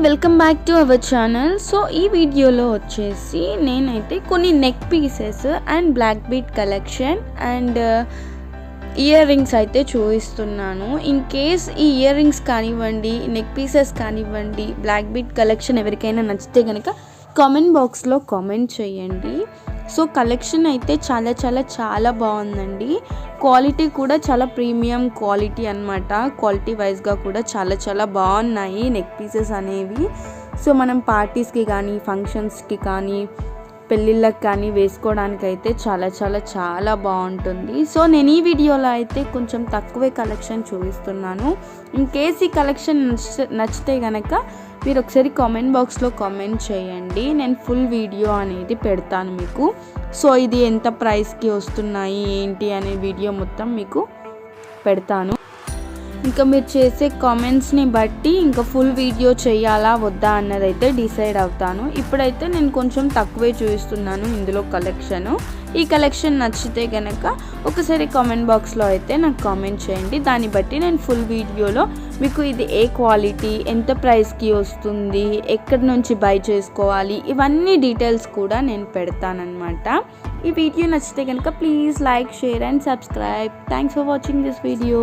Welcome back to our channel. So ఈ వీడియోలో వచ్చేసి నేనైతే కొన్ని neck pieces and black bead collection and earrings అయితే చూపిస్తున్నాను. ఇన్ కేస్ ఈ ఇయర్ రింగ్స్ కానివ్వండి, నెక్ పీసెస్ కానివ్వండి, బ్లాక్ బీట్ కలెక్షన్ ఎవరికైనా నచ్చితే కనుక కామెంట్ బాక్స్లో కామెంట్ చేయండి. సో కలెక్షన్ అయితే చాలా బాగుందండి. క్వాలిటీ కూడా చాలా ప్రీమియం క్వాలిటీ అన్నమాట. క్వాలిటీ వైజ్గా కూడా చాలా బాగున్నాయి నెక్ పీసెస్ అనేవి. సో మనం పార్టీస్కి కానీ, ఫంక్షన్స్కి కానీ, పెళ్ళిళ్ళకి కానీ వేసుకోవడానికి అయితే చాలా బాగుంటుంది. సో నేను ఈ వీడియోలో అయితే కొంచెం తక్కువే కలెక్షన్ చూపిస్తున్నాను. ఇన్ కేస్ ఈ కలెక్షన్ నచ్చితే కనుక మీరు ఒకసారి కామెంట్ బాక్స్లో కామెంట్ చేయండి. నేను ఫుల్ వీడియో అనేది పెడతాను మీకు. సో ఇది ఎంత ప్రైస్కి వస్తున్నాయి ఏంటి అనే వీడియో మొత్తం మీకు పెడతాను. ఇంకా మీరు చేసే కామెంట్స్ని బట్టి ఇంకా ఫుల్ వీడియో చేయాలా వద్దా అన్నదైతే డిసైడ్ అవుతాను. ఇప్పుడైతే నేను కొంచెం తక్కువే చూపిస్తున్నాను ఇందులో కలెక్షను. ఈ కలెక్షన్ నచ్చితే కనుక ఒకసారి కామెంట్ బాక్స్లో అయితే నాకు కామెంట్ చేయండి. దాన్ని బట్టి నేను ఫుల్ వీడియోలో మీకు ఇది ఏ క్వాలిటీ, ఎంత ప్రైస్కి వస్తుంది, ఎక్కడి నుంచి బై చేసుకోవాలి, ఇవన్నీ డీటెయిల్స్ కూడా నేను పెడతానన్నమాట. ఈ వీడియో నచ్చితే కనుక please like, share and subscribe. Thanks for watching this video.